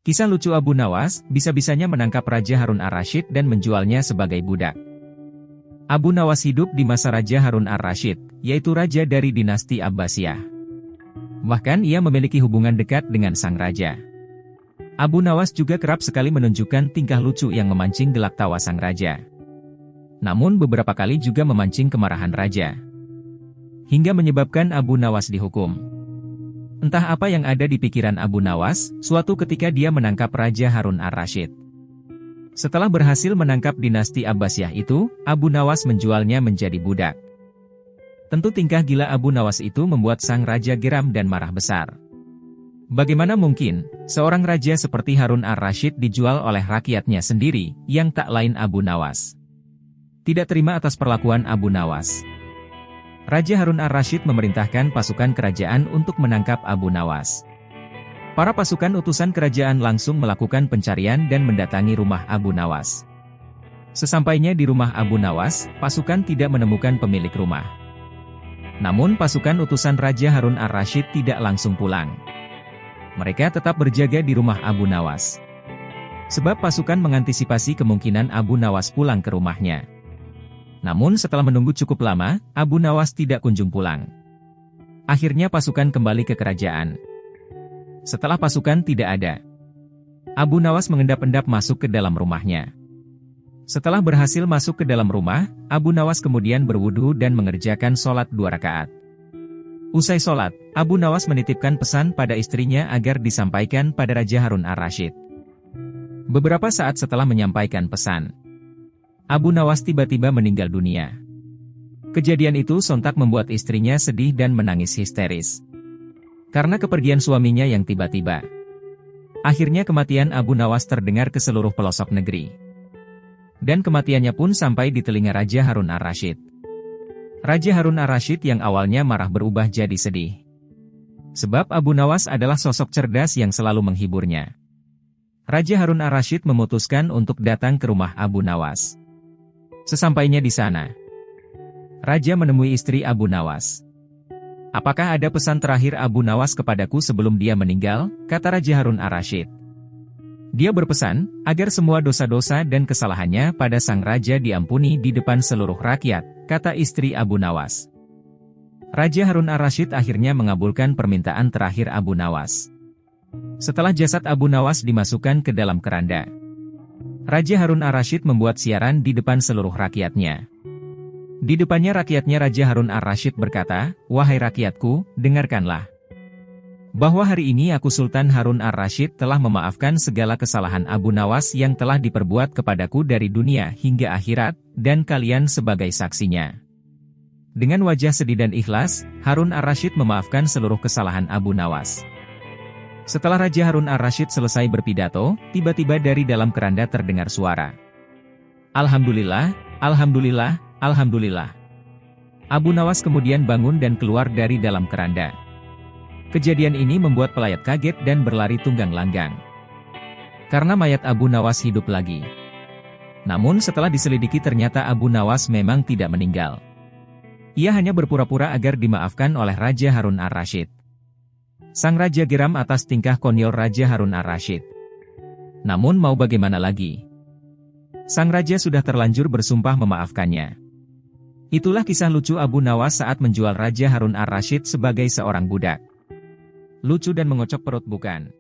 Kisah lucu Abu Nawas, bisa-bisanya menangkap Raja Harun ar-Rasyid dan menjualnya sebagai budak. Abu Nawas hidup di masa Raja Harun ar-Rasyid, yaitu raja dari dinasti Abbasiyah. Bahkan ia memiliki hubungan dekat dengan sang raja. Abu Nawas juga kerap sekali menunjukkan tingkah lucu yang memancing gelak tawa sang raja. Namun beberapa kali juga memancing kemarahan raja, hingga menyebabkan Abu Nawas dihukum. Entah apa yang ada di pikiran Abu Nawas, suatu ketika dia menangkap Raja Harun ar-Rasyid. Setelah berhasil menangkap dinasti Abbasiyah itu, Abu Nawas menjualnya menjadi budak. Tentu tingkah gila Abu Nawas itu membuat sang raja geram dan marah besar. Bagaimana mungkin, seorang raja seperti Harun ar-Rasyid dijual oleh rakyatnya sendiri, yang tak lain Abu Nawas. Tidak terima atas perlakuan Abu Nawas, Raja Harun ar-Rasyid memerintahkan pasukan kerajaan untuk menangkap Abu Nawas. Para pasukan utusan kerajaan langsung melakukan pencarian dan mendatangi rumah Abu Nawas. Sesampainya di rumah Abu Nawas, pasukan tidak menemukan pemilik rumah. Namun pasukan utusan Raja Harun ar-Rasyid tidak langsung pulang. Mereka tetap berjaga di rumah Abu Nawas, sebab pasukan mengantisipasi kemungkinan Abu Nawas pulang ke rumahnya. Namun setelah menunggu cukup lama, Abu Nawas tidak kunjung pulang. Akhirnya pasukan kembali ke kerajaan. Setelah pasukan tidak ada, Abu Nawas mengendap-endap masuk ke dalam rumahnya. Setelah berhasil masuk ke dalam rumah, Abu Nawas kemudian berwudu dan mengerjakan sholat 2 rakaat. Usai sholat, Abu Nawas menitipkan pesan pada istrinya agar disampaikan pada Raja Harun ar-Rasyid. Beberapa saat setelah menyampaikan pesan, Abu Nawas tiba-tiba meninggal dunia. Kejadian itu sontak membuat istrinya sedih dan menangis histeris karena kepergian suaminya yang tiba-tiba. Akhirnya kematian Abu Nawas terdengar ke seluruh pelosok negeri. Dan kematiannya pun sampai di telinga Raja Harun ar-Rasyid. Raja Harun ar-Rasyid yang awalnya marah berubah jadi sedih, sebab Abu Nawas adalah sosok cerdas yang selalu menghiburnya. Raja Harun ar-Rasyid memutuskan untuk datang ke rumah Abu Nawas. Sesampainya di sana, Raja menemui istri Abu Nawas. "Apakah ada pesan terakhir Abu Nawas kepadaku sebelum dia meninggal?" kata Raja Harun ar-Rasyid. Dia berpesan, agar semua dosa-dosa dan kesalahannya pada sang raja diampuni di depan seluruh rakyat, kata istri Abu Nawas. Raja Harun ar-Rasyid akhirnya mengabulkan permintaan terakhir Abu Nawas. Setelah jasad Abu Nawas dimasukkan ke dalam keranda, Raja Harun ar-Rasyid membuat siaran di depan seluruh rakyatnya. Di depannya rakyatnya Raja Harun ar-Rasyid berkata, "Wahai rakyatku, dengarkanlah. Bahwa hari ini aku Sultan Harun ar-Rasyid telah memaafkan segala kesalahan Abu Nawas yang telah diperbuat kepadaku dari dunia hingga akhirat, dan kalian sebagai saksinya." Dengan wajah sedih dan ikhlas, Harun ar-Rasyid memaafkan seluruh kesalahan Abu Nawas. Setelah Raja Harun ar-Rasyid selesai berpidato, tiba-tiba dari dalam keranda terdengar suara, "Alhamdulillah, Alhamdulillah, Alhamdulillah." Abu Nawas kemudian bangun dan keluar dari dalam keranda. Kejadian ini membuat pelayat kaget dan berlari tunggang langgang, karena mayat Abu Nawas hidup lagi. Namun setelah diselidiki ternyata Abu Nawas memang tidak meninggal. Ia hanya berpura-pura agar dimaafkan oleh Raja Harun ar-Rasyid. Sang raja geram atas tingkah konyol Raja Harun ar-Rasyid. Namun mau bagaimana lagi? Sang raja sudah terlanjur bersumpah memaafkannya. Itulah kisah lucu Abu Nawas saat menjual Raja Harun ar-Rasyid sebagai seorang budak. Lucu dan mengocok perut bukan?